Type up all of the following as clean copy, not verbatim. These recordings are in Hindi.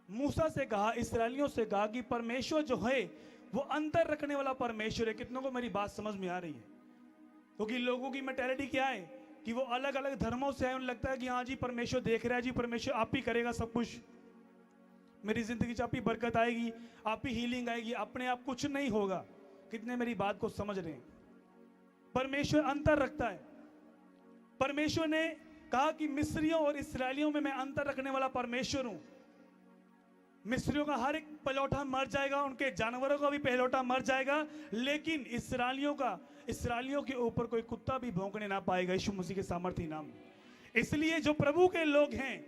मूसा से कहा, इस्राएलियों से कहा कि परमेश्वर जो है वो अंतर रखने वाला परमेश्वर है। कितनों को मेरी बात समझ में आ रही है? क्योंकि लोगों की मेंटालिटी क्या है कि वो अलग अलग धर्मों से है, उन्हें लगता है कि हाँ जी परमेश्वर देख रहा है जी, परमेश्वर आप ही करेगा सब कुछ, मेरी जिंदगी से आप ही बरकत आएगी, आप ही हीलिंग आएगी, अपने आप कुछ नहीं होगा। कितने मेरी बात को समझ रहे हैं? परमेश्वर अंतर रखता है। परमेश्वर ने कहा कि मिस्रियों और इस्राएलियों में मैं अंतर रखने वाला परमेश्वर हूं। मिस्रियों का हर एक पहलौठा मर जाएगा, उनके जानवरों का भी पहलौठा मर जाएगा, लेकिन इस्राएलियों के ऊपर कोई कुत्ता भी भौंकने ना पाएगा, यीशु मसीह के सामर्थ्य नाम। इसलिए जो प्रभु के लोग हैं,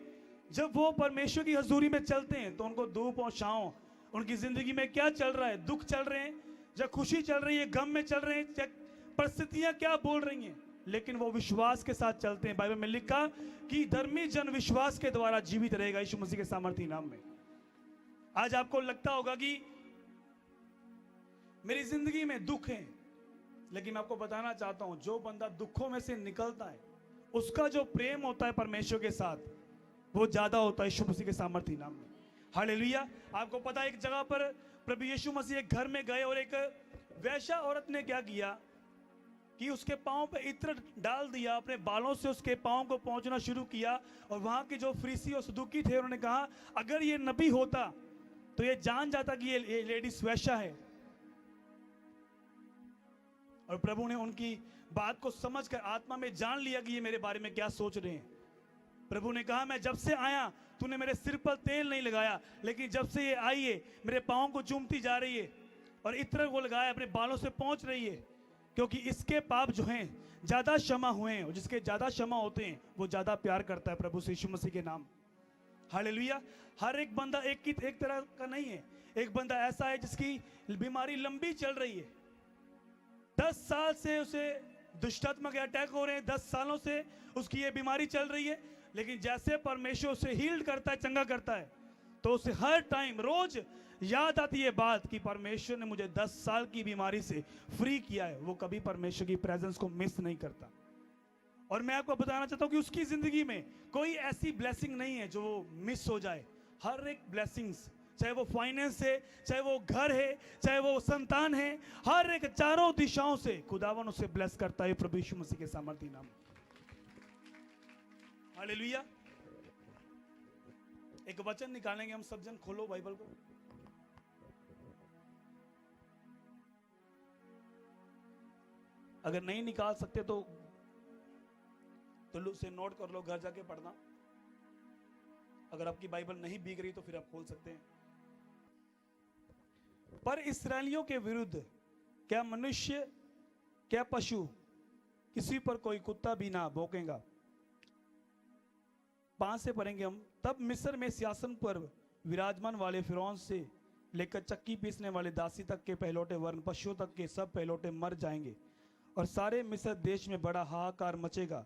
जब वो परमेश्वर की हजूरी में चलते हैं तो उनको धूप और छांव, उनकी जिंदगी में क्या चल रहा है, दुख चल रहे हैं या खुशी चल रही है, गम में चल रहे हैं, या परिस्थितियां क्या बोल रही हैं, लेकिन वो विश्वास के साथ चलते हैं। बाइबल में लिखा कि धर्मी जन विश्वास के द्वारा जीवित रहेगा, यीशु मसीह के सामर्थ्य नाम में। आज आपको लगता होगा कि मेरी जिंदगी में दुख है, लेकिन मैं आपको बताना चाहता हूं, जो बंदा दुखों में से निकलता है उसका जो प्रेम होता है परमेश्वर के साथ वो ज्यादा होता है, यीशु मसीह के सामर्थ्य नाम में। हालेलुया। आपको पता है एक जगह पर प्रभु यीशु मसीह एक घर में गए और एक वैश्या औरत ने क्या किया कि उसके पांव पे इत्र डाल दिया, अपने बालों से उसके पांव को पहुंचना शुरू किया। और वहां के जो फरीसी और सदूकी थे उन्होंने कहा अगर ये नबी होता तो ये जान जाता कि ये लेडीज वैश्या है। और प्रभु ने उनकी बात को समझकर आत्मा में जान लिया कि ये मेरे बारे में क्या सोच रहे हैं। प्रभु ने कहा मैं जब से आया तूने मेरे सिर पर तेल नहीं लगाया, लेकिन जब से ये आई है मेरे पांव को चूमती जा रही है और इत्र को लगाया अपने बालों से पहुंच रही है, क्योंकि इसके पाप जो हैं ज्यादा क्षमा हुए हैं, और जिसके ज्यादा क्षमा होते हैं वो ज्यादा प्यार करता है प्रभु से, यीशु मसीह के नाम। हालेलुया। हर एक बंदा एक तरह का नहीं है। एक बंदा ऐसा है जिसकी बीमारी लंबी चल रही है, 10 साल से उसे दुष्टात्मा के अटैक हो रहे हैं, 10 सालों से उसकी ये बीमारी चल रही है, लेकिन जैसे परमेश्वर उसे हील्ड करता है, चंगा करता है, तो उसे हर टाइम रोज याद आती है बात कि परमेश्वर ने मुझे 10 साल की बीमारी से फ्री किया है। वो कभी परमेश्वर की प्रेजेंस को मिस नहीं करता। और मैं आपको बताना चाहता हूं कि उसकी जिंदगी में कोई ऐसी ब्लेसिंग नहीं है जो वो मिस हो जाए। हर एक ब्लेसिंग्स, चाहे वो फाइनेंस है, चाहे वो घर है, चाहे वो संतान है, हर एक चारों दिशाओं से खुदावन उसे ब्लेस करता है प्रभु यीशु मसीह के सामर्थ्य नाम। हालेलुया। एक वचन निकालेंगे हम सब जन, खोलो बाइबल को। अगर नहीं निकाल सकते तो उसे नोट कर लो, घर जाके पढ़ना। अगर आपकी बाइबल नहीं भीग रही तो फिर आप खोल सकते हैं। पर इस्राएलियों के विरुद्ध क्या मनुष्य, क्या पशु, किसी पर कोई कुत्ता भी ना भौंकेगा। 5 से पढ़ेंगे हम। तब मिस्र में सिंहासन पर विराजमान वाले फिरौन से लेकर चक्की पीसने वाले दासी तक के पहलौठे वर्ण पशुओं तक के सब पहलौठे मर जाएंगे, और सारे मिस्र देश में बड़ा हाहाकार मचेगा,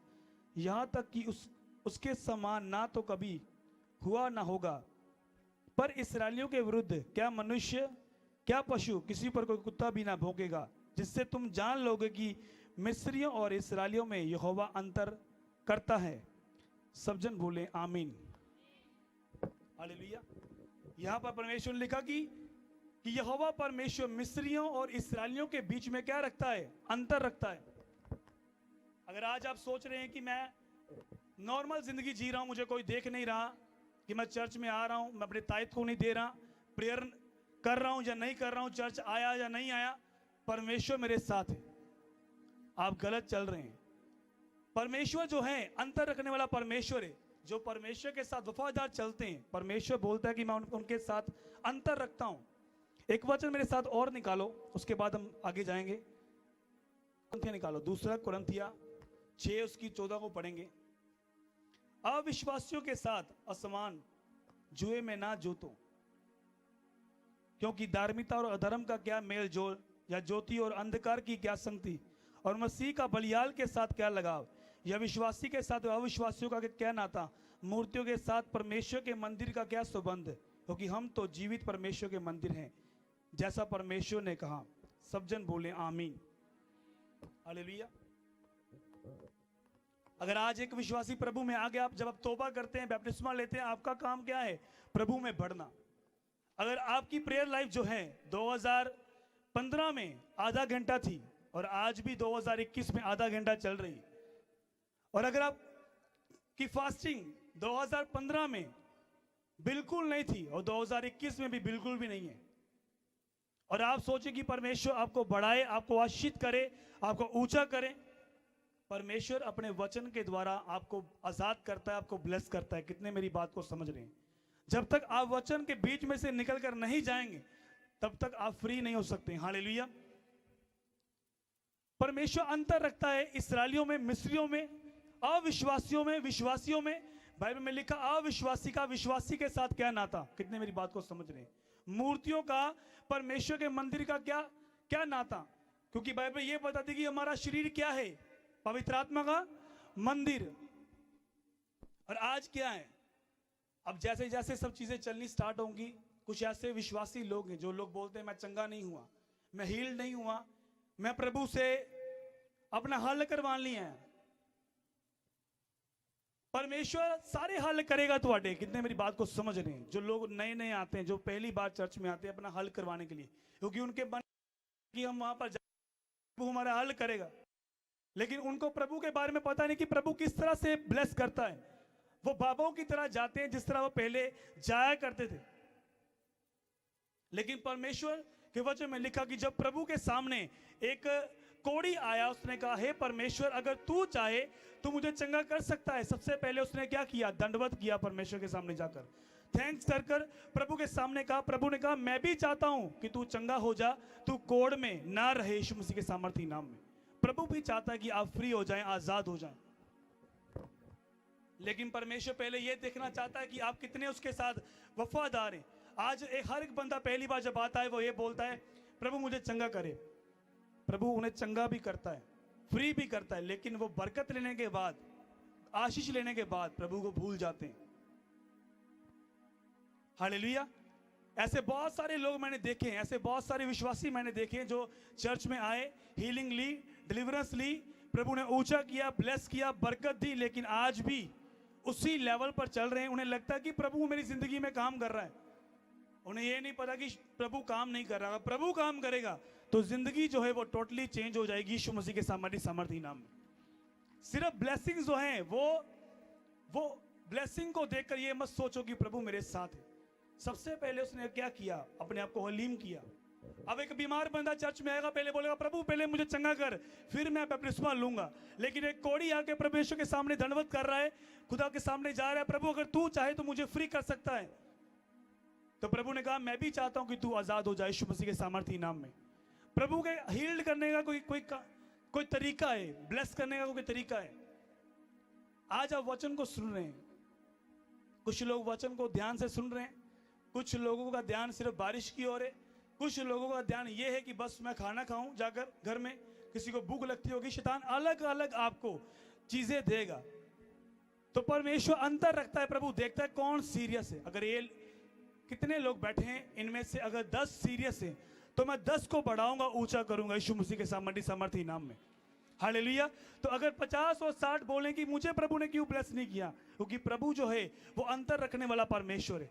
यहां तक कि उसके समान ना तो कभी हुआ ना होगा। पर इस्राएलियों के विरुद्ध क्या मनुष्य, क्या पशु, किसी पर कोई कुत्ता भी ना भौंकेगा, जिससे तुम जान लोगे कि मिस्रियों और इस्राएलियों में यहोवा अंतर करता है। सब जन बोले आमीन। हालेलुया। यहां पर परमेश्वर ने लिखा कि यहोवा परमेश्वर मिस्रियों और इस्राएलियों के बीच में क्या रखता है, अंतर रखता है। अगर आज आप सोच रहे हैं कि मैं नॉर्मल जिंदगी जी रहा हूं, मुझे कोई देख नहीं रहा, कि मैं चर्च में आ रहा हूं, मैं अपने तायत को नहीं दे रहा, प्रेयर कर रहा हूं या नहीं कर रहा हूं, चर्च आया या नहीं आया, परमेश्वर मेरे साथ है, आप गलत चल रहे हैं। परमेश्वर जो है अंतर रखने वाला परमेश्वर है। जो परमेश्वर के साथ वफादार चलते हैं, परमेश्वर बोलता है कि मैं उनके साथ अंतर रखता हूं। एक वचन मेरे साथ और निकालो, उसके बाद हम आगे जाएंगे। कुरिन्थिया निकालो, 2 कुरिन्थिया 6 उसकी 14 को पढ़ेंगे। अविश्वासियों के साथ असमान जुए में ना जोतो, क्योंकि धार्मिकता और अधर्म का क्या मेल जोल, या ज्योति और अंधकार की क्या संगति, और मसीह का बलियाल के साथ क्या लगाव, या विश्वासी के साथ अविश्वासियों का क्या नाता, मूर्तियों के साथ परमेश्वर के मंदिर का क्या संबंध, क्योंकि हम तो जीवित परमेश्वर के मंदिर हैं, जैसा परमेश्वर ने कहा। सब जन बोले आमीन। हालेलुया। अगर आज एक विश्वासी प्रभु में आ गया, आप जब आप तौबा करते हैं, बपतिस्मा लेते हैं, आपका काम क्या है? प्रभु में बढ़ना। अगर आपकी प्रेयर लाइफ जो है 2015 में आधा घंटा थी और आज भी 2021 में आधा घंटा चल रही, और अगर आप की फास्टिंग 2015 में बिल्कुल नहीं थी और 2021 में भी बिल्कुल भी नहीं है, और आप सोचें कि परमेश्वर आपको बढ़ाए, आपको आशीषित करे, आपको ऊंचा करे, परमेश्वर अपने वचन के द्वारा आपको आजाद करता है, आपको ब्लेस करता है। कितने मेरी बात को समझ रहे हैं? जब तक आप वचन के बीच में से निकल कर नहीं जाएंगे तब तक आप फ्री नहीं हो सकते। हालेलुया। परमेश्वर अंतर रखता है इस्राएलियों में, मिस्रियों में, अविश्वासियों में, विश्वासियों में। बाइबल में लिखा अविश्वासी का विश्वासी के साथ क्या नाता? कितने मेरी बात को समझ रहे हैं? मूर्तियों का परमेश्वर के मंदिर का क्या क्या नाता? क्योंकि बाइबल ये बताती कि हमारा शरीर क्या है? पवित्र आत्मा का मंदिर। और आज क्या है? अब जैसे जैसे सब चीजें चलनी स्टार्ट होंगी, कुछ ऐसे विश्वासी लोग हैं जो लोग बोलते हैं मैं चंगा नहीं हुआ, मैं हील नहीं हुआ, मैं प्रभु से अपना हल करवा लिया है। परमेश्वर सारे हल करेगा तुम्हारे। कितने मेरी बात को समझ रहे हैं? जो लोग नए नए आते हैं, जो पहली बार चर्च में आते हैं अपना हल करवाने के लिए, क्योंकि उनके मन कि हम वहां पर प्रभु हमारा हल करेगा, लेकिन उनको प्रभु के बारे में पता नहीं कि प्रभु किस तरह से ब्लेस करता है। वो बाबाओं की तरह जाते हैं जिस तरह वो पहले जाया करते थे। लेकिन परमेश्वर के वचन में लिखा कि जब प्रभु के सामने एक कोढ़ी आया, उसने कहा हे परमेश्वर, अगर तू चाहे तो मुझे चंगा कर सकता है। सबसे पहले उसने क्या किया? दंडवत किया परमेश्वर के सामने जाकर, थैंक्स कर कर प्रभु के सामने कहा। प्रभु ने कहा मैं भी चाहता हूं कि तू चंगा हो जा, तू कोढ़ में ना रहे, यीशु मसीह के सामर्थी नाम में। प्रभु भी चाहता है कि आप फ्री हो जाएं, आजाद हो जाएं। लेकिन परमेश्वर पहले यह देखना चाहता है कि आप कितने उसके साथ वफादार हैं। आज हर एक बंदा पहली बार जब आता है वो ये बोलता है प्रभु मुझे चंगा करे। प्रभु उन्हें चंगा भी करता है, फ्री भी करता है, लेकिन वो बरकत लेने के बाद, आशीष लेने के बाद प्रभु को भूल जाते हैं। हालेलुया। ऐसे बहुत सारे लोग मैंने देखे हैं, ऐसे बहुत सारे विश्वासी मैंने देखे हैं जो चर्च में आए, हीलिंग ली, डिलीवरेंस ली, प्रभु ने ऊंचा किया, ब्लेस किया, बरकत दी, लेकिन आज भी उसी लेवल पर चल रहे हैं। उन्हें लगता है कि प्रभु मेरी जिंदगी में काम कर रहा है। उन्हें यह नहीं पता कि प्रभु काम नहीं कर रहा। प्रभु काम करेगा तो जिंदगी जो है वो टोटली चेंज हो जाएगी यीशु मसीह के सामर्थी नाम में। सिर्फ ब्लेसिंग्स जो हैं वो ब्लेसिंग को देखकर ये मत सोचो कि प्रभु मेरे साथ है। सबसे पहले उसने क्या किया? अपने आप को हलीम किया। अब एक बीमार बंदा चर्च में आएगा, पहले बोलेगा प्रभु पहले मुझे चंगा कर, फिर मैं बपतिस्मा लूंगा। लेकिन एक कोढ़ी आके परमेश्वर के सामने दंडवत कर रहा है, खुदा के सामने जा रहा है, प्रभु अगर तू चाहे तो मुझे फ्री कर सकता है। तो प्रभु ने कहा मैं भी चाहता हूं कि तू आजाद हो जाए यीशु मसीह के सामर्थी नाम में। प्रभु के हील्ड करने का कोई तरीका है, ब्लेस करने का कोई तरीका है। आज आप वचन को सुन रहे हैं, कुछ लोग वचन को ध्यान से सुन रहे हैं, कुछ लोगों का ध्यान सिर्फ बारिश की ओर है, कुछ लोगों का ध्यान ये है कि बस मैं खाना खाऊं जाकर घर में, किसी को भूख लगती होगी। शैतान अलग अलग आपको चीजें देगा। तो परमेश्वर अंतर रखता है, प्रभु देखता है कौन सीरियस है। अगर ये कितने लोग बैठे हैं, इनमें से अगर 10 सीरियस हैं तो मैं 10 को बढ़ाऊंगा, ऊंचा करूंगा यीशु मसीह के सामर्थी नाम में। हालेलुया। तो अगर 50 और 60 बोलें कि मुझे प्रभु ने क्यों ब्लेस नहीं किया, क्योंकि प्रभु जो है वो अंतर रखने वाला परमेश्वर है।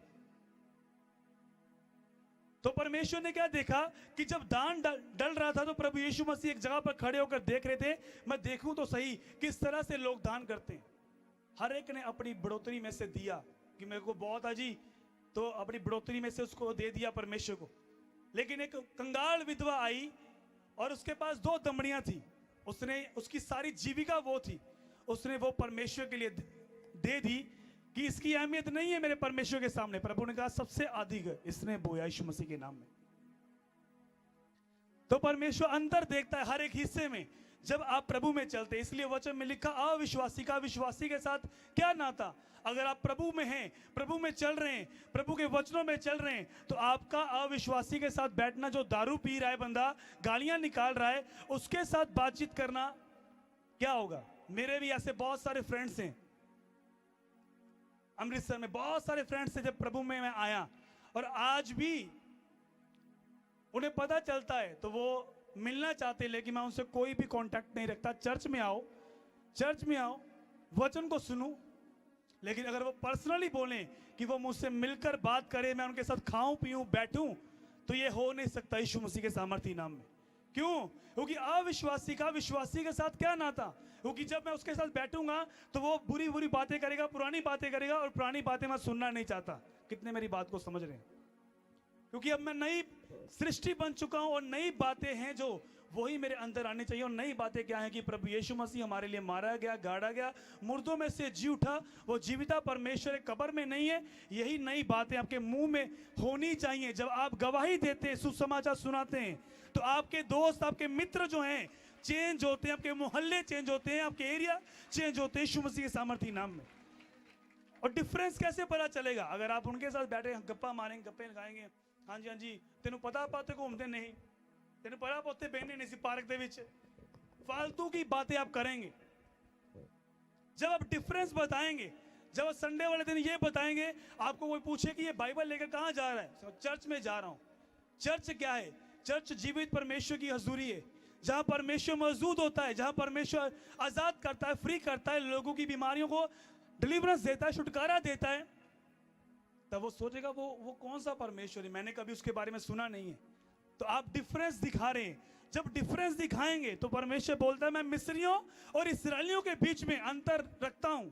तो परमेश्वर ने क्या देखा कि जब दान डल रहा था तो प्रभु यीशु मसीह एक जगह पर खड़े होकर देख रहे थे, मैं देखूं तो सही किस तरह से लोग दान करते हैं। हर एक ने अपनी बढ़ोतरी में से दिया कि मेरे को बहुत है जी, तो अपनी बढ़ोतरी में से उसको दे दिया परमेश्वर को। लेकिन एक कंगाल विधवा आई और उसके पास 2 दमड़ियां थी, उसने उसकी सारी जीविका वो थी, उसने वो परमेश्वर के लिए दे दी कि इसकी अहमियत नहीं है मेरे परमेश्वर के सामने। प्रभु ने कहा सबसे अधिक इसने बोया यीशु मसीह के नाम में। तो परमेश्वर अंतर देखता है हर एक हिस्से में जब आप प्रभु में चलते। इसलिए वचन में लिखा अविश्वासी का विश्वासी के साथ क्या नाता? अगर आप प्रभु में हैं, प्रभु में चल रहे हैं, प्रभु के वचनों में चल रहे हैं, तो आपका अविश्वासी के साथ बैठना, जो दारू पी रहा है बंदा, गालियां निकाल रहा है, उसके साथ बातचीत करना क्या होगा? मेरे भी ऐसे बहुत सारे फ्रेंड्स हैं अमृतसर में, बहुत सारे फ्रेंड्स थे जब प्रभु में मैं आया, और आज भी उन्हें पता चलता है तो वो मिलना चाहते, लेकिन मैं उनसे कोई भी कांटेक्ट नहीं रखता। चर्च में आओ, चर्च में आओ, वचन को सुनूं, लेकिन अगर वो पर्सनली बोलें कि वो मुझसे मिलकर बात करे, मैं उनके साथ खाऊं पीऊं बैठूं, तो ये हो नहीं सकता यीशु मसीह के सामर्थी नाम में। क्यों? क्योंकि अविश्वासी का विश्वासी के साथ क्या नाता? क्योंकि जब मैं उसके साथ बैठूंगा तो वो बुरी बुरी बातें करेगा, पुरानी बातें करेगा, और पुरानी बातें मैं सुनना नहीं चाहता। कितने मेरी बात को समझ रहे हैं? क्योंकि अब मैं नई सृष्टि बन चुका हूं और नई बातें हैं जो वही मेरे अंदर आनी चाहिए। और नई बातें क्या है कि प्रभु यीशु मसीह हमारे लिए मारा गया, गाड़ा गया, मुर्दों में से जी उठा, वो जीविता परमेश्वर एक कब्र में नहीं है। यही नई बातें आपके मुंह में होनी चाहिए। जब आप गवाही देते हैं, सुसमाचार सुनाते हैं, तो आपके दोस्त, आपके मित्र जो हैं चेंज होते हैं, आपके मोहल्ले चेंज होते हैं, आपके एरिया चेंज होते हैं यीशु मसीह के सामर्थी नाम में। और डिफरेंस कैसे पता चलेगा? अगर आप उनके साथ बैठे गप्पा मारेंगे, गप्पे लगाएंगे, हाँ जी हाँ जी, तेनों पता पाते घूमते नहीं, तेनों पता पाते बहने नहीं सी पार्क दे विच, फालतू की बातें आप करेंगे। जब आप डिफरेंस बताएंगे, जब संडे वाले दिन ये बताएंगे, आपको कोई पूछे कि ये बाइबल लेकर कहाँ जा रहा है, चर्च में जा रहा हूँ। चर्च क्या है? चर्च जीवित परमेश्वर की हजूरी है, जहां परमेश्वर मौजूद होता है, जहां परमेश्वर आजाद करता है, फ्री करता है, लोगों की बीमारियों को डिलीवरेंस देता है, छुटकारा देता है। तब वो सोचेगा वो कौन सा परमेश्वर है, मैंने कभी उसके बारे में सुना नहीं है। तो आप डिफरेंस दिखा रहे हैं। जब डिफरेंस दिखाएंगे तो परमेश्वर बोलता है मैं मिस्रियों और इस्राएलियों के बीच में अंतर रखता हूं।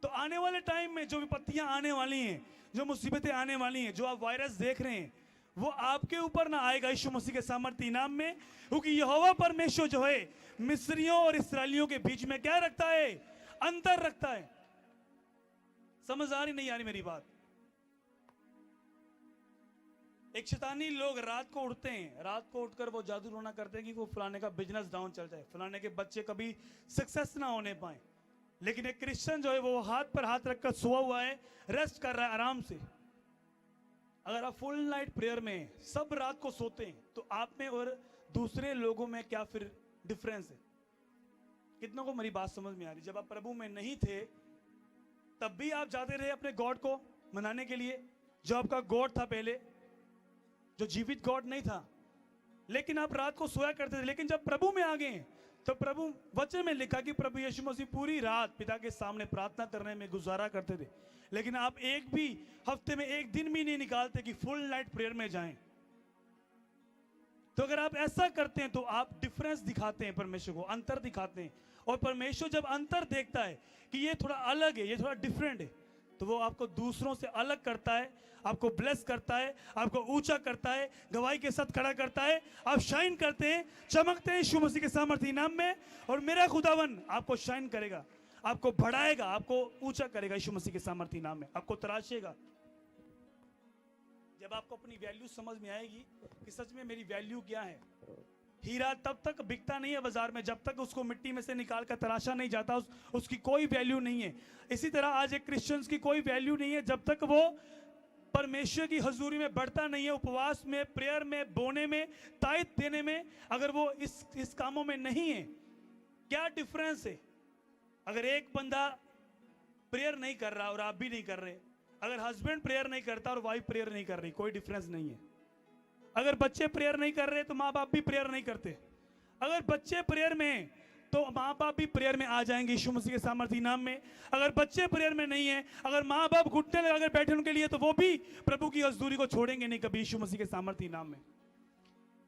तो आने वाले टाइम में जो विपत्तियां आने वाली हैं, जो मुसीबतें आने वाली हैं, जो आप वायरस देख रहे हैं, वो आपके ऊपर ना आएगा यीशु मसीह के सामर्थ्य नाम में। क्योंकि यहोवा परमेश्वर जो है मिस्रियों और इस्राएलियों के बीच में क्या रखता है? अंतर रखता है। समझ आ रही नहीं आ रही मेरी बात? एक शैतानी लोग रात को उठते हैं, रात को उठकर वो जादू टोना करते हैं कि वो फलाने का बिजनेस डाउन चल जाए, फलाने के बच्चे कभी सक्सेस ना होने पाए। लेकिन एक क्रिश्चियन जो है वो हाथ पर हाथ रखकर सोया हुआ है, रेस्ट कर रहा है आराम से। अगर आप फुल नाइट प्रेयर में सब रात को सोते हैं, तो आप में और दूसरे लोगों में क्या फिर डिफरेंस है? कितनों को मेरी बात समझ में आ रही? जब आप प्रभु में नहीं थे तब भी आप जाते रहे अपने गॉड को मनाने के लिए, जो आपका गॉड था पहले, जो जीवित गॉड नहीं था, लेकिन आप रात को सोया करते थे। लेकिन जब प्रभु में आ गए तो प्रभु वचन में लिखा कि प्रभु यीशु मसीह पूरी रात पिता के सामने प्रार्थना करने में गुजारा करते थे। लेकिन आप एक भी हफ्ते में एक दिन भी नहीं निकालते कि फुल नाइट प्रेयर में जाएं। तो अगर आप ऐसा करते हैं तो आप डिफरेंस दिखाते हैं, परमेश्वर को अंतर दिखाते हैं। और परमेश्वर जब अंतर देखता है कि ये थोड़ा अलग है, ये थोड़ा डिफरेंट है, तो वो आपको दूसरों से अलग करता है, आपको ब्लेस करता है, आपको ऊंचा करता है, गवाही के साथ खड़ा करता है। आप शाइन करते हैं, चमकते हैं यीशु मसीह के सामर्थी नाम में। और मेरा खुदावन आपको शाइन करेगा, आपको बढ़ाएगा, आपको ऊंचा करेगा यीशु मसीह के सामर्थी नाम में, आपको तराशेगा। जब आपको अपनी वैल्यू समझ में आएगी कि सच में मेरी वैल्यू क्या है। हीरा तब तक बिकता नहीं है बाजार में जब तक उसको मिट्टी में से निकाल कर तराशा नहीं जाता, उसकी कोई वैल्यू नहीं है। इसी तरह आज एक क्रिश्चियंस की कोई वैल्यू नहीं है जब तक वो परमेश्वर की हजूरी में बढ़ता नहीं है, उपवास में, प्रेयर में, बोने में, तायत देने में। अगर वो इस कामों में नहीं है, क्या डिफरेंस है? अगर एक बंदा प्रेयर नहीं कर रहा और आप भी नहीं कर रहे, अगर हस्बैंड प्रेयर नहीं करता और वाइफ प्रेयर नहीं कर रही, कोई डिफरेंस नहीं है। अगर बच्चे प्रेयर नहीं कर रहे तो माँ बाप भी प्रेयर नहीं करते। अगर बच्चे प्रेयर में हैं तो माँ बाप भी प्रेयर में आ जाएंगे यीशु मसीह के सामर्थी नाम में। अगर बच्चे प्रेयर में नहीं है, अगर माँ बाप घुटने लगाकर बैठे उनके लिए, तो वो भी प्रभु की हजूरी को छोड़ेंगे नहीं कभी यीशु मसीह के सामर्थी नाम में।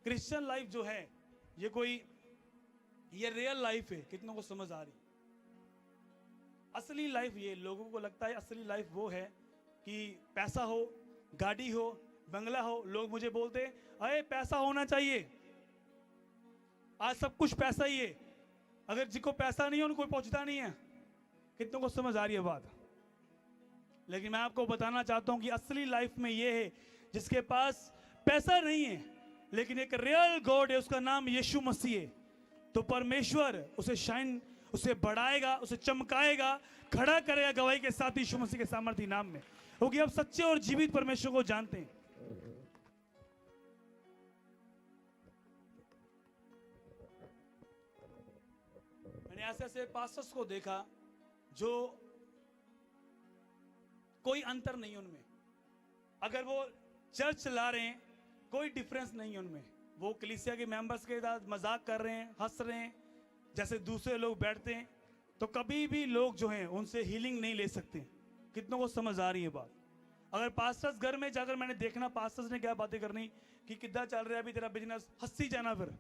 क्रिश्चियन लाइफ जो है ये रियल लाइफ है। कितनों को समझ आ रही? असली लाइफ ये, लोगों को लगता है असली लाइफ वो है कि पैसा हो, गाड़ी हो, बंगला हो। लोग मुझे बोलते हैं अरे पैसा होना चाहिए, आज सब कुछ पैसा ही है। अगर जिसको पैसा नहीं है उनको पहुंचता नहीं है। कितनों को समझ आ रही है बात? लेकिन मैं आपको बताना चाहता हूं कि असली लाइफ में ये है जिसके पास पैसा नहीं है लेकिन एक रियल गॉड है, उसका नाम यीशु मसीह है। तो परमेश्वर उसे शाइन, उसे बढ़ाएगा, उसे चमकाएगा, खड़ा करेगा गवाही के साथ यीशु मसीह के सामर्थी नाम में। क्योंकि आप सच्चे और जीवित परमेश्वर को जानते हैं। मैंने ऐसे ऐसे पास्टर्स को देखा जो कोई अंतर नहीं उनमें। अगर वो चर्च चला रहे हैं कोई डिफरेंस नहीं उनमें। वो कलीसिया के मेंबर्स के साथ मजाक कर रहे हैं, हंस रहे हैं, जैसे दूसरे लोग बैठते हैं तो कभी भी लोग जो हैं उनसे हीलिंग नहीं ले सकते। कितनों को समझ आ रही है बात? अगर पास्टर्स घर में जाकर मैंने देखना पास्टर्स ने क्या बातें करनी कि कितना चल रहा है अभी तेरा बिजनेस, हंसी जाना, फिर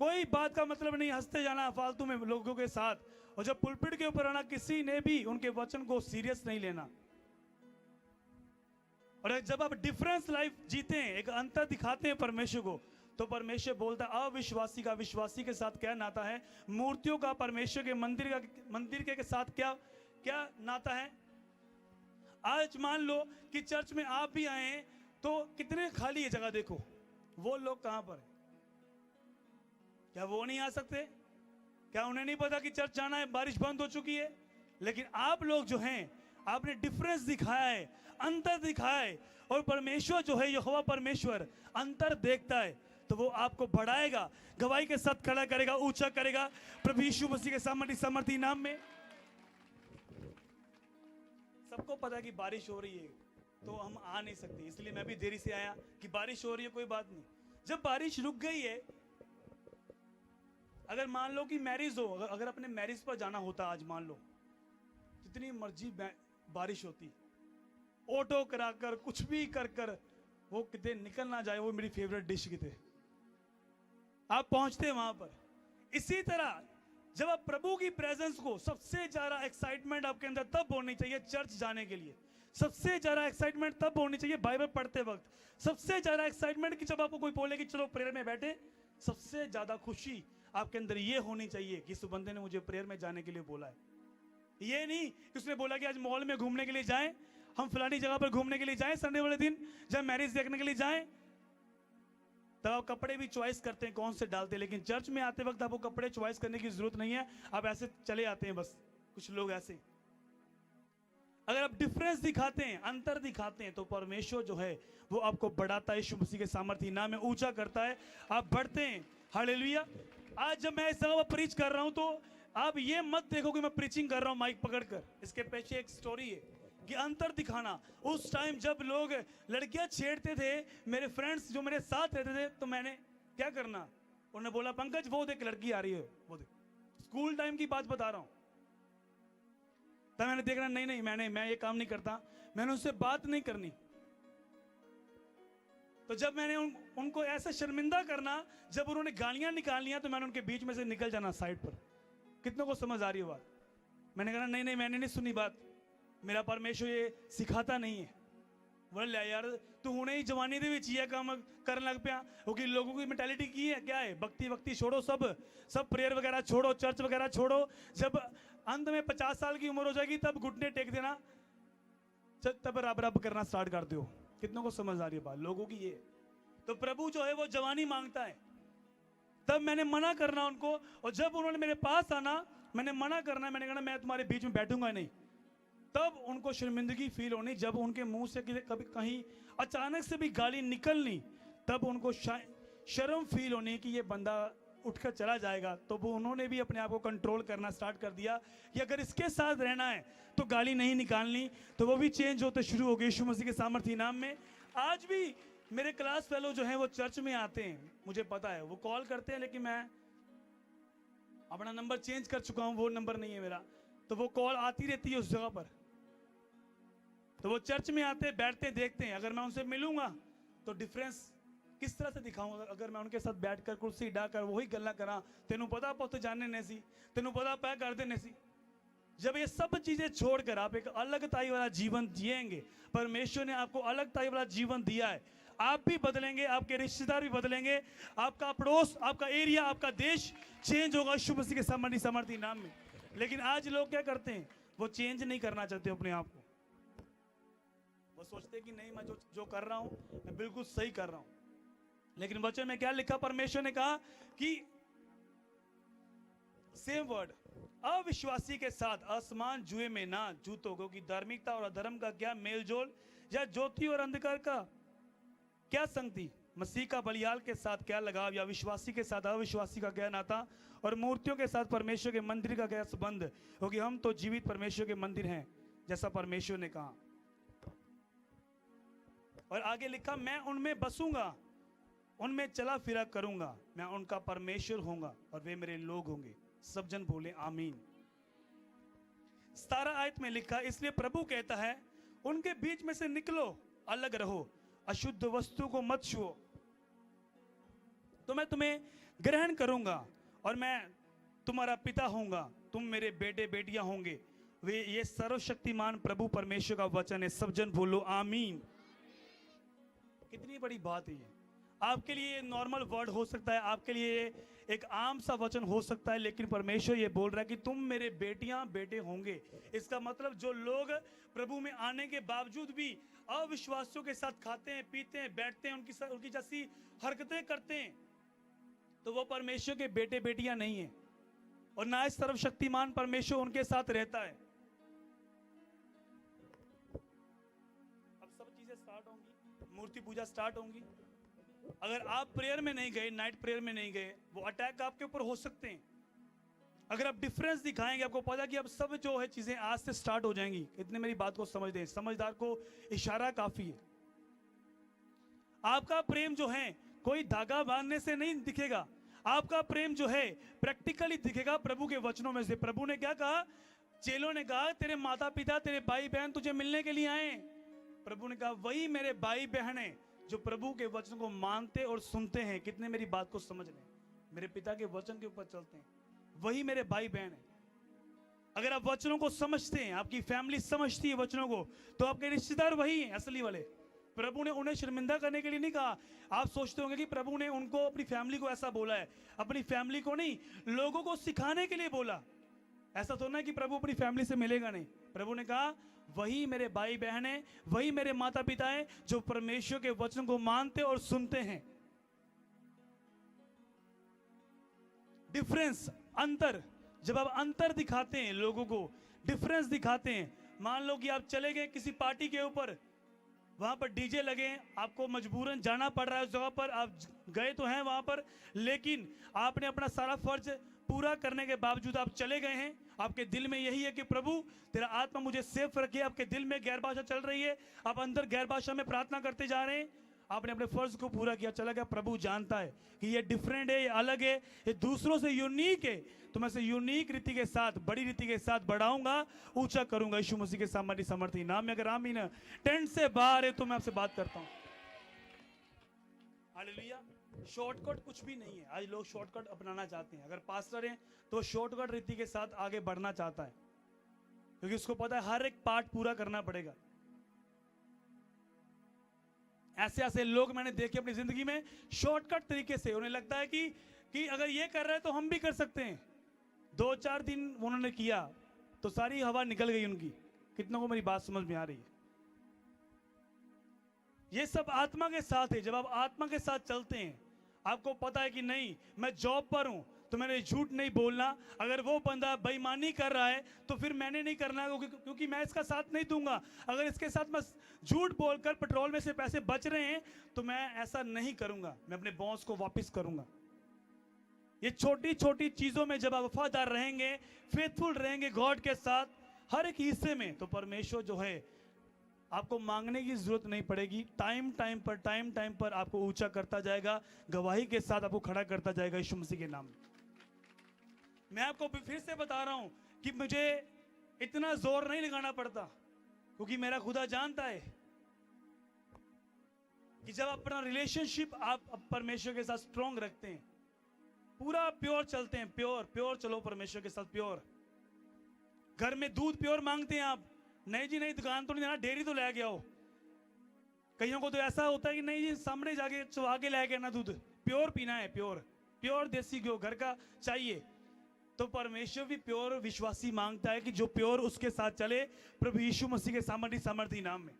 कोई बात का मतलब नहीं, हंसते जाना फालतू में लोगों के साथ। और जब पुलपिट के ऊपर आना, किसी ने भी उनके वचन को सीरियस नहीं लेना। और जब आप डिफरेंस लाइफ जीते हैं, एक अंतर दिखाते हैं परमेश्वर को, तो परमेश्वर बोलता है अविश्वासी का विश्वासी के साथ क्या नाता है, मूर्तियों का परमेश्वर के मंदिर के साथ क्या क्या नाता है। आज मान लो कि चर्च में आप भी आए हैं तो कितने खाली है जगह, देखो वो लोग कहां पर है? क्या वो नहीं आ सकते? क्या उन्हें नहीं पता कि चर्च जाना है, बारिश बंद हो चुकी है? लेकिन आप लोग जो हैं, आपने डिफरेंस दिखाया है, अंतर दिखाया है। और परमेश्वर जो है, यहोवा परमेश्वर अंतर देखता है, तो वो आपको बढ़ाएगा, गवाही के साथ खड़ा करेगा, ऊंचा करेगा प्रभु यीशु मसीह के सामर्थी नाम में। सबको पता है कि बारिश हो रही है तो हम आ नहीं सकते, इसलिए मैं भी देरी से आया कि बारिश हो रही है, कोई बात नहीं। जब बारिश रुक गई है, अगर मान लो कि मैरिज हो, अगर अपने मैरिज पर जाना होता, आज मान लो जितनी मर्जी बारिश होती, ऑटो कराकर कुछ भी कर कर वो कितने निकल ना जाए, वो मेरी फेवरेट डिश कितने आप पहुंचते वहां पर। इसी तरह जब आप प्रभु की प्रेजेंस को, सबसे ज्यादा एक्साइटमेंट आपके अंदर तब होनी चाहिए चर्च जाने के लिए, सबसे ज्यादा एक्साइटमेंट तब होनी चाहिए बाइबल पढ़ते वक्त, सबसे ज्यादा एक्साइटमेंट कि जब आपको कोई बोले कि चलो प्रेयर में बैठे, सबसे ज्यादा खुशी आपके अंदर ये होनी चाहिए कि इस बंदे ने मुझे प्रेयर में जाने के लिए बोला है। ये नहीं कि उसने बोला कि आज मॉल में घूमने के लिए जाएं, हम फलानी जगह पर घूमने के लिए जाएं, संडे वाले दिन जब मैरिज देखने के लिए जाएं, तब आप कपड़े भी चॉइस करते हैं कौन से डालते हैं। लेकिन चर्च में आते वक्त आपको कपड़े चॉइस करने की जरूरत नहीं है, आप ऐसे चले आते हैं बस। कुछ लोग ऐसे, अगर आप डिफरेंस दिखाते हैं, अंतर दिखाते हैं, तो परमेश्वर जो है वो आपको बढ़ाता है, यीशु मसीह के सामर्थी नाम में ऊंचा करता है, आप बढ़ते हैं। हालेलुया। आज जब मैं इस जगह पर प्रीच कर रहा हूं तो आप ये मत देखो कि मैं प्रीचिंग कर रहा हूं माइक पकड़कर, इसके पीछे एक स्टोरी है कि अंतर दिखाना। उस टाइम जब लोग लड़कियां छेड़ते थे, मेरे फ्रेंड्स जो मेरे साथ रहते थे, तो मैंने क्या करना, उन्होंने बोला पंकज वो देख लड़की आ रही है, वो देख, स्कूल टाइम की बात बता रहा हूं। तब मैंने देखना नहीं मैं ये काम नहीं करता, मैंने उससे बात नहीं करनी। तो जब मैंने उनको ऐसा शर्मिंदा करना, जब उन्होंने गालियां निकालनियां, तो मैंने उनके बीच में से निकल जाना साइड पर। कितनों को समझ आ रही है बात? मैंने कहा नहीं मैंने नहीं सुनी बात, मेरा परमेश्वर ये सिखाता नहीं है। बोले यार तू हुणे ही जवानी दे विच ये काम करने लग पिया, क्योंकि लोगों की मेंटालिटी की है क्या है, भक्ति छोड़ो, सब प्रेयर वगैरह छोड़ो, चर्च वगैरह छोड़ो, जब अंत में 50 साल की उम्र हो जाएगी तब घुटने टेक देना, तब रब करना स्टार्ट कर दो। कितनों को समझ आ रही है बात? लोगों की ये। तो प्रभु जो है वो जवानी मांगता है, तब मैंने मना करना उनको। और जब उन्होंने मेरे पास आना, मैंने मना करना, मैंने कहा मैं तुम्हारे बीच में बैठूंगा नहीं। तब उनको शर्मिंदगी फील होनी, जब उनके मुंह से कभी कहीं अचानक से भी गाली निकलनी, तब उनको शर्म फील होनी कि ये बंदा उठकर चला जाएगा। तो वो उन्होंने भी अपने आप को कंट्रोल करना स्टार्ट कर दिया कि अगर इसके साथ रहना है तो गाली नहीं निकालनी। तो वो भी चेंज होते शुरू हो गए यीशु मसीह के सामर्थी नाम में। आज भी मेरे क्लास फेलो जो हैं वो चर्च में आते हैं, मुझे पता है वो कॉल करते हैं, लेकिन मैं अपना नंबर चेंज कर चुका हूं, वो नंबर नहीं है मेरा, तो वो कॉल आती रहती है उस जगह पर। तो वो चर्च में आते हैं, बैठते हैं, देखते हैं। अगर मैं उनसे मिलूंगा तो डिफरेंस किस तरह से दिखाऊंगा? अगर मैं उनके साथ बैठकर कुर्सी डाकर वही गल्ला करा, तेनू पता पुत जाने नहीं सी, तेनू पता पै कर देने सी। जब ये सब चीजें छोड़कर आप एक अलगताई वाला जीवन जिएंगे, परमेश्वर ने आपको अलगताई वाला जीवन दिया है, आप भी बदलेंगे, आपके रिश्तेदार भी बदलेंगे, आपका पड़ोस, आपका एरिया, आपका देश चेंज होगा यीशु मसीह के सामर्थी नाम में। लेकिन आज लोग क्या करते हैं, वो चेंज नहीं करना चाहते अपने आप को। वो सोचते हैं कि नहीं मैं जो कर रहा हूं मैं बिल्कुल सही कर रहा हूं। लेकिन वचन में क्या लिखा? परमेश्वर ने कहा कि सेम वर्ड, अविश्वासी के साथ असमान जुए में ना जूतो, क्योंकि धार्मिकता और अधर्म का क्या मेलजोल, या ज्योति और अंधकार का क्या संगति, मसीह का बलियाल के साथ क्या लगाव, या विश्वासी के साथ अविश्वासी का क्या नाता, और मूर्तियों के साथ परमेश्वर के मंदिर का क्या संबंध, क्योंकि हम तो जीवित परमेश्वर के मंदिर हैं, जैसा परमेश्वर ने कहा। और आगे लिखा, मैं उनमें बसूंगा, उनमें चला फिरा करूंगा, मैं उनका परमेश्वर होऊंगा और वे मेरे लोग होंगे। सब जन बोले आमीन। 17 आयत में लिखा, इसलिए प्रभु कहता है उनके बीच में से निकलो, अलग रहो, अशुद्ध वस्तु को मत छुओ, तो मैं तुम्हें ग्रहण करूंगा और मैं तुम्हारा पिता होऊंगा, तुम मेरे बेटे बेटियां होंगे। वे ये सर्वशक्तिमान प्रभु परमेश्वर का वचन है। सब जन बोलो आमीन। कितनी बड़ी बात है ये। आपके लिए नॉर्मल वर्ड हो सकता है, आपके लिए एक आम सा वचन हो सकता है, लेकिन परमेश्वर ये बोल रहा है कि तुम मेरे बेटियां बेटे होंगे। इसका मतलब जो लोग प्रभु में आने के बावजूद भी अविश्वासियों के साथ खाते हैं, पीते हैं, बैठते हैं, उनकी जैसी हरकतें करते हैं, तो वो परमेश्वर के बेटे बेटियां नहीं है, और ना इस सर्वशक्तिमान परमेश्वर उनके साथ रहता है। अब सब चीजें स्टार्ट होंगी, मूर्ति पूजा स्टार्ट होंगी। अगर आप प्रेयर में नहीं गए, नाइट प्रेयर में नहीं गए, वो अटैक आपके ऊपर हो सकते हैं। अगर आप डिफरेंस दिखाएंगे, आपको पता कि अब सब जो है चीजें आज से स्टार्ट हो जाएंगी। इतने मेरी बात को समझ दें, समझदार को इशारा काफी है। आपका प्रेम जो है कोई धागा बांधने से नहीं दिखेगा, आपका प्रेम जो है प्रैक्टिकली दिखेगा प्रभु के वचनों में से। प्रभु ने क्या कहा? चेलों ने कहा तेरे माता पिता, तेरे भाई बहन तुझे मिलने के लिए आए। प्रभु ने कहा वही मेरे भाई बहन है जो प्रभु के वचन को मानते और सुनते हैं। कितने मेरी बात को समझ रहे हैं? मेरे पिता के वचन के ऊपर चलते हैं, वही मेरे भाई बहन है। अगर आप वचनों को समझते हैं, आपकी फैमिली समझती है वचनों को, तो आपके रिश्तेदार वही हैं असली वाले। प्रभु ने उन्हें शर्मिंदा करने के लिए नहीं कहा। आप सोचते होंगे कि प्रभु ने उनको, अपनी फैमिली को ऐसा बोला है। अपनी फैमिली को नहीं, लोगों को सिखाने के लिए बोला। ऐसा तो ना कि प्रभु अपनी फैमिली से मिलेगा नहीं। प्रभु ने कहा वही मेरे भाई बहन है, वही मेरे माता पिता हैं जो परमेश्वर के वचन को मानते और सुनते हैं। डिफरेंस, अंतर, जब आप अंतर दिखाते हैं, लोगों को डिफरेंस दिखाते हैं। मान लो कि आप चले गए किसी पार्टी के ऊपर, वहां पर डीजे लगे, आपको मजबूरन जाना पड़ रहा है उस जगह पर, आप गए तो हैं वहां पर, लेकिन आपने अपना सारा फर्ज पूरा करने के बावजूद आप चले गए हैं। आपके दिल में यही है कि प्रभु तेरा आत्मा मुझे सेफ रखे। आपके दिल में गैर भाषा चल रही है, आप अंदर गैर भाषा में प्रार्थना करते जा रहे हैं। आपने अपने फर्ज को पूरा किया, चला गया। प्रभु जानता है कि ये डिफरेंट है, ये अलग है, ये दूसरों से यूनिक है, तो मैं इसे यूनिक रीति के साथ, बड़ी रीति के साथ बढ़ाऊंगा, ऊंचा करूंगा यीशु मसीह के सामर्थ्य समर्थी नाम में। अगर आमीन टेंट से बाहर है तो मैं आपसे बात करता हूं। हालेलुया। शॉर्टकट कुछ भी नहीं है। आज लोग शॉर्टकट अपनाना चाहते हैं। अगर पास्टर हैं तो शॉर्टकट रीति के साथ आगे बढ़ना चाहता है, क्योंकि उसको पता है हर एक पार्ट पूरा करना पड़ेगा। ऐसे ऐसे लोग मैंने देखे अपनी जिंदगी में, शॉर्टकट तरीके से। उन्हें लगता है कि अगर ये कर रहे हैं तो हम भी कर सकते हैं। 2-4 दिन उन्होंने किया तो सारी हवा निकल गई उनकी। कितनों को मेरी बात समझ में आ रही है? ये सब आत्मा के साथ है। जब आप आत्मा के साथ चलते हैं, आपको पता है कि नहीं, मैं जॉब पर हूं तो मैंने झूठ नहीं बोलना। अगर वो बंदा बेईमानी कर रहा है तो फिर मैंने नहीं करना, क्योंकि मैं इसका साथ नहीं दूंगा। अगर इसके साथ मैं झूठ बोलकर पेट्रोल में से पैसे बच रहे हैं तो मैं ऐसा नहीं करूंगा, मैं अपने बॉस को वापस करूंगा। ये छोटी छोटी चीजों में जब आप वफादार रहेंगे, फेथफुल रहेंगे गॉड के साथ, हर एक हिस्से में, तो परमेश्वर जो है आपको मांगने की जरूरत नहीं पड़ेगी। टाइम टाइम पर आपको ऊंचा करता जाएगा, गवाही के साथ आपको खड़ा करता जाएगा यीशु मसीह के नाम में। मैं आपको फिर से बता रहा हूं कि मुझे इतना जोर नहीं लगाना पड़ता, क्योंकि मेरा खुदा जानता है कि जब अपना रिलेशनशिप आप परमेश्वर के साथ स्ट्रॉन्ग रखते हैं, पूरा प्योर चलते हैं, प्योर चलो परमेश्वर के साथ, प्योर। घर में दूध प्योर मांगते हैं आप, नहीं जी नहीं, दुकान तो नहीं जाना, डेयरी तो ले गया हो। कईयों को तो ऐसा होता है कि नहीं जी, सामने जाके चुवा के ले गया ना दूध, प्योर पीना है, प्योर देसी घी घर का चाहिए। तो परमेश्वर भी प्योर विश्वासी मांगता है कि जो प्योर उसके साथ चले, प्रभु यीशु मसीह के सामर्थी नाम में।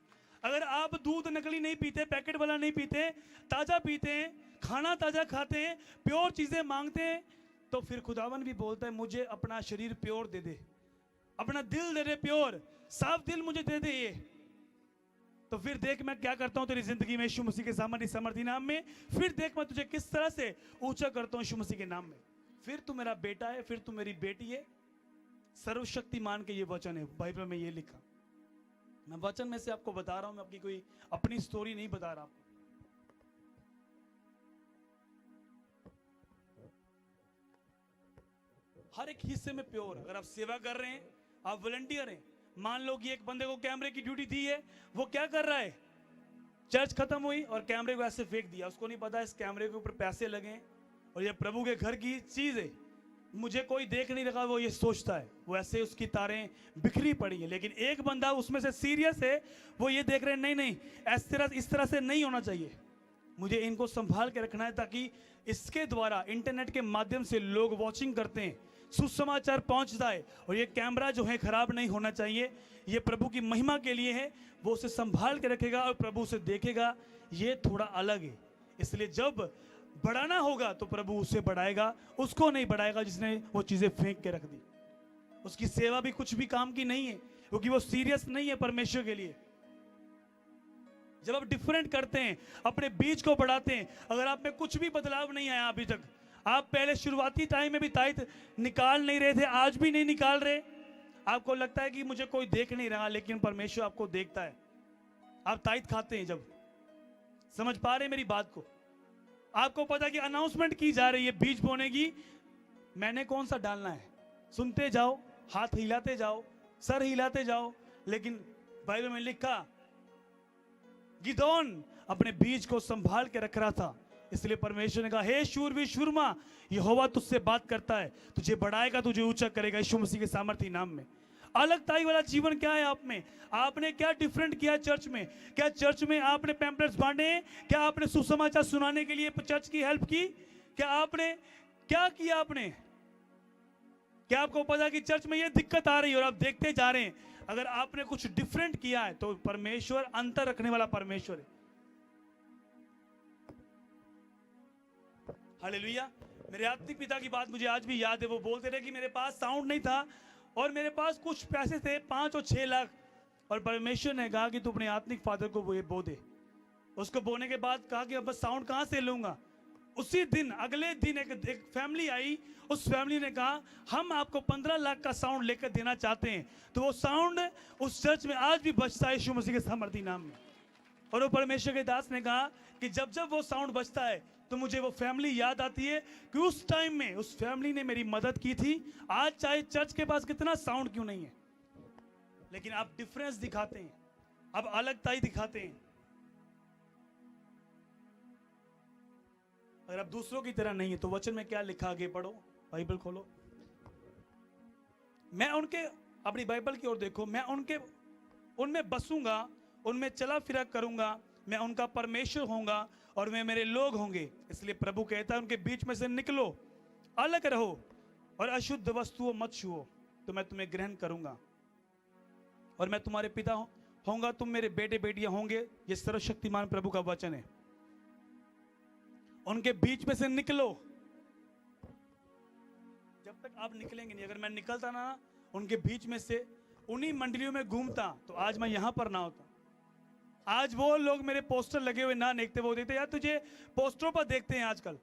अगर आप दूध नकली नहीं पीते, पैकेट वाला नहीं पीते, ताजा पीते हैं, खाना ताजा खाते हैं, प्योर चीजें मांगते हैं, तो फिर खुदावन भी बोलता है मुझे अपना शरीर प्योर दे दे, अपना दिल दे दे, प्योर साफ दिल मुझे दे दे। ये तो फिर देख मैं क्या करता हूं तेरी जिंदगी में यीशु मसीह के सामर्थी नाम में। फिर देख मैं तुझे किस तरह से ऊंचा करता हूं यीशु मसीह के नाम में। फिर तू मेरा बेटा है, फिर तू मेरी बेटी है। सर्वशक्तिमान के ये वचन है, बाइबल में ये लिखा। मैं वचन में से आपको बता रहा हूं, मैं आपकी कोई अपनी स्टोरी नहीं बता रहा आपको। हर एक हिस्से में प्योर। अगर आप सेवा कर रहे हैं, आप वॉलंटियर हैं। मान लो कि एक बंदे को कैमरे की ड्यूटी दी है, वो क्या कर रहा है, चर्च खत्म हुई और कैमरे को ऐसे फेंक दिया। उसको नहीं पता इस कैमरे के ऊपर पैसे लगे और ये प्रभु के घर की चीज है, मुझे कोई देख नहीं रहा, वो ये सोचता है, वो ऐसे उसकी तारें बिखरी पड़ी है। लेकिन एक बंदा उसमें से सीरियस है, वो ये देख रहे हैं नहीं नहीं इस तरह से नहीं होना चाहिए, मुझे इनको संभाल के रखना है, ताकि इसके द्वारा इंटरनेट के माध्यम से लोग वॉचिंग करते हैं, सुसमाचार पहुंच जाए, और ये कैमरा जो है खराब नहीं होना चाहिए, ये प्रभु की महिमा के लिए है, वो उसे संभाल के रखेगा और प्रभु उसे देखेगा। ये थोड़ा अलग है, इसलिए जब बढ़ाना होगा तो प्रभु उसे बढ़ाएगा, उसको नहीं बढ़ाएगा जिसने वो चीजें फेंक के रख दी। उसकी सेवा भी कुछ भी काम की नहीं है, क्योंकि वो सीरियस नहीं है परमेश्वर के लिए। जब आप डिफरेंट करते हैं, अपने बीज को बढ़ाते हैं, अगर आप में कुछ भी बदलाव नहीं आया अभी तक, आप पहले शुरुआती टाइम में भी ताइद निकाल नहीं रहे थे, आज भी नहीं निकाल रहे, आपको लगता है कि मुझे कोई देख नहीं रहा, लेकिन परमेश्वर आपको देखता है। आप ताइद खाते हैं जब, समझ पा रहे हैं मेरी बात को? आपको पता कि अनाउंसमेंट की जा रही है बीज बोने की, मैंने कौन सा डालना है, सुनते जाओ, हाथ हिलाते जाओ, सर हिलाते जाओ। लेकिन बाइबल में लिखा गिदोन अपने बीज को संभाल के रख रहा था, इसलिए परमेश्वर ने कहा हे शूरवीर शूरमा, यहोवा तुझसे बात करता है, तुझे बढ़ाएगा, तुझे ऊंचा करेगा यीशु मसीह के सामर्थी नाम में। अलग ताई वाला जीवन क्या है आप में? आपने क्या डिफरेंट किया चर्च में? क्या चर्च में आपने पैम्पलेट्स बांटे? क्या आपने सुसमाचार सुनाने के लिए चर्च की हेल्प की? क्या आपने क्या किया? आपने क्या आपको पता कि चर्च में ये दिक्कत आ रही है और आप देखते जा रहे हैं? अगर आपने कुछ डिफरेंट किया है तो परमेश्वर अंतर रखने वाला परमेश्वर है। हालेलुया। मेरे आत्मिक पिता की बात मुझे आज भी याद है, वो बोलते रहे कि मेरे पास साउंड नहीं था और मेरे पास कुछ पैसे थे 5 और 6 लाख, और परमेश्वर ने कहा कि तू अपने आत्मिक फादर को वो बो दे। उसको बोने के बाद कहा कि अब बस साउंड कहाँ से लूंगा? उसी दिन अगले दिन एक फैमिली आई, उस फैमिली ने कहा हम आपको 15 लाख का साउंड लेकर देना चाहते हैं। तो वो साउंड उस चर्च में आज भी बजता है यीशु मसीह के सामर्थी नाम में। और वो परमेश्वर के दास ने कहा कि जब जब वो साउंड बजता है तो मुझे वो फैमिली याद आती है कि उस टाइम में उस फैमिली ने मेरी मदद की थी। आज चाहे चर्च के पास कितना साउंड क्यों नहीं है, लेकिन आप डिफरेंस दिखाते हैं, आप अलगताई दिखाते हैं। अगर आप दूसरों की तरह नहीं है तो वचन में क्या लिखा, आगे पढ़ो, बाइबल खोलो। मैं उनके, अपनी बाइबल की ओर देखो, मैं उनमें बसूंगा, उनमें चला फिरा करूंगा, मैं उनका परमेश्वर होऊंगा और वे मेरे लोग होंगे। इसलिए प्रभु कहता है उनके बीच में से निकलो, अलग रहो और अशुद्ध वस्तुओं मत छुओ, तो मैं तुम्हें ग्रहण करूंगा और मैं तुम्हारे पिता होऊंगा, तुम मेरे बेटे बेटियां होंगे। ये सर्वशक्तिमान प्रभु का वचन है। उनके बीच में से निकलो। जब तक आप निकलेंगे नहीं, अगर मैं निकलता ना उनके बीच में से, उन्हीं मंडलियों में घूमता, तो आज मैं यहां पर ना होता। आज वो लोग मेरे पोस्टर लगे हुए ना देखते, वो देखते यार तुझे पोस्टरों पर देखते हैं आजकल।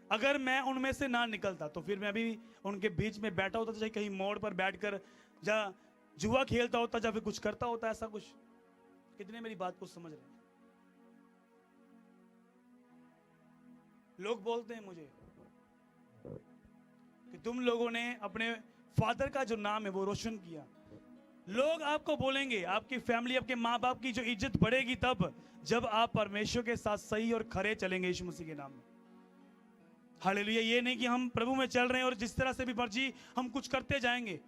अगर मैं उनमें से ना निकलता तो फिर मैं भी उनके बीच में बैठा होता, चाहे कहीं मोड़ पर बैठकर जा जुआ खेलता होता या फिर कुछ करता होता, ऐसा कुछ। कितने मेरी बात को समझ रहे हैं? लोग बोलते हैं मुझे कि तुम लोगों ने अपने फादर का जो नाम है वो रोशन किया। लोग आपको बोलेंगे, आपकी फैमिली, आपके माँ बाप की जो इज्जत बढ़ेगी तब जब आप परमेश्वर के साथ सही और खरे चलेंगे यीशु मसीह के नाम में। हालेलुया। ये नहीं कि हम प्रभु में चल रहे हैं और जिस तरह से भी मर्जी हम कुछ करते जाएंगे,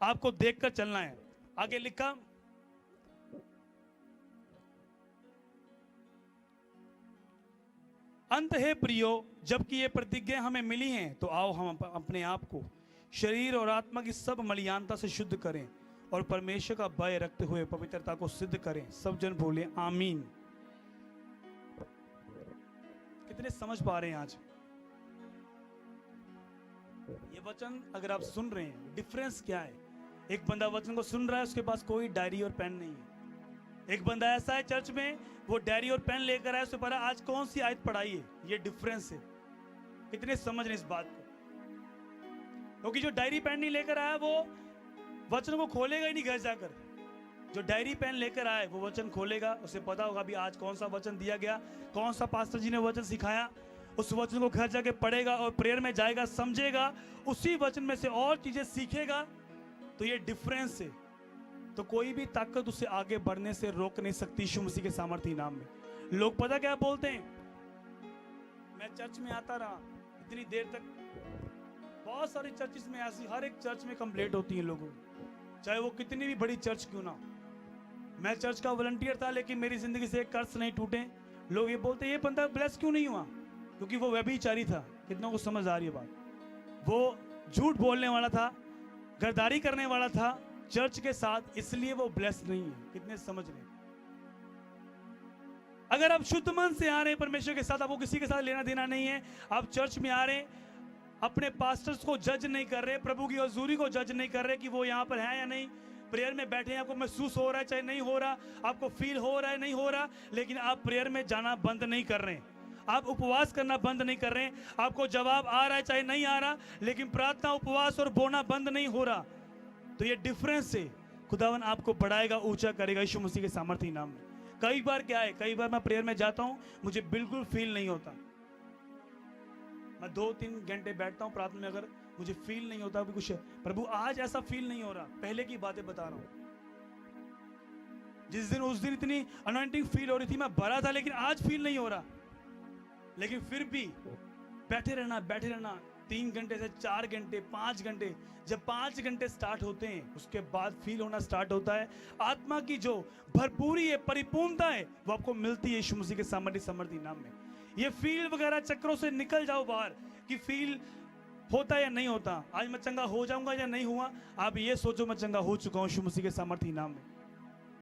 आपको देखकर चलना है। आगे लिखा, अंत है प्रियो, जबकि ये प्रतिज्ञा हमें मिली हैं, तो आओ हम अपने आप को शरीर और आत्मा की सब मलियानता से शुद्ध करें और परमेश्वर का भय रखते हुए पवित्रता को सिद्ध करें। सब जन बोले आमीन। कितने समझ पा रहे हैं आज ये वचन? अगर आप सुन रहे हैं, डिफरेंस क्या है? एक बंदा वचन को सुन रहा है, उसके पास कोई डायरी और पेन नहीं है। एक बंदा ऐसा है चर्च में, वो डायरी और पेन लेकर आया, उससे पढ़ा आज कौन सी आयत पढ़ाई है। ये डिफरेंस है। कितने समझ रहे इस बात को? क्योंकि जो डायरी पेन नहीं लेकर आया वो वचन को खोलेगा ही नहीं घर जाकर। जो डायरी पेन लेकर आए वो वचन खोलेगा, उसे पता होगा भी आज कौन सा वचन दिया गया, कौन सा पास्टर जी ने वचन सिखाया। उस वचन को घर जाके पढ़ेगा और प्रेयर में जाएगा, समझेगा, उसी वचन में से और चीजें सीखेगा तो ये डिफरेंस है। तो कोई भी ताकत उसे आगे बढ़ने से रोक नहीं सकती यीशु मसीह के सामर्थ्य नाम में। लोग पता क्या बोलते हैं, मैं चर्च में आता रहा इतनी देर तक, बहुत सारी चर्चेस में ऐसी, हर एक चर्च में कंप्लेंट होती है लोगों, चाहे वो कितनी भी बड़ी चर्च क्यों ना। मैं चर्च का वॉलंटियर था लेकिन मेरी जिंदगी से एक कर्ज नहीं टूटे। लोग ये बोलते ये बंदा ब्लेस क्यों नहीं हुआ, क्योंकि वो व्यभिचारी था। कितनों को समझ आ रही है बात? वो झूठ बोलने वाला था, गद्दारी करने वाला था चर्च के साथ, इसलिए वो ब्लेस नहीं है। कितने समझ रहे? अगर आप शुद्ध मन से आ रहे हैं परमेश्वर के साथ, आपको किसी के साथ लेना देना नहीं है, आप चर्च में आ रहे हैं, अपने पास्टर्स को जज नहीं कर रहे, प्रभु की हजूरी को जज नहीं कर रहे कि वो यहाँ पर है या नहीं, प्रेयर में बैठे हैं, आपको महसूस हो रहा है चाहे नहीं हो रहा, आपको फील हो रहा है नहीं हो रहा, लेकिन आप प्रेयर में जाना बंद नहीं कर रहे हैं, आप उपवास करना बंद नहीं कर रहे हैं, आपको जवाब आ रहा है चाहे नहीं आ रहा, लेकिन प्रार्थना उपवास और बोना बंद नहीं हो रहा, तो ये डिफरेंस है। खुदावन आपको बढ़ाएगा, ऊंचा करेगा यीशु मसीह के सामर्थ्य नाम में। कई बार क्या है, कई बार मैं प्रेयर में जाता हूं, मुझे बिल्कुल फील नहीं होता, मैं 2-3 घंटे बैठता हूं प्रार्थना में, अगर मुझे फील नहीं होता भी कुछ, प्रभु आज ऐसा फील नहीं हो रहा, पहले की बातें बता रहा हूं, जिस दिन उस दिन इतनी अनॉइंटिंग फील हो रही थी, मैं भरा था, लेकिन आज फील नहीं हो रहा। लेकिन फिर भी बैठे रहना 3 घंटे से 4 घंटे 5 घंटे, जब 5 घंटे स्टार्ट होते हैं उसके बाद फील होना स्टार्ट होता है, आत्मा की जो भरपूरी है, परिपूर्णता है, वो आपको मिलती है यीशु मसीह के सामर्थ्य नाम में। ये फील वगैरह चक्रों से निकल जाओ बाहर कि फील होता या नहीं होता, आज मैं चंगा हो जाऊंगा या नहीं हुआ, आप ये सोचो मैं चंगा हो चुका हूं यीशु मसीह के सामर्थ्य नाम में।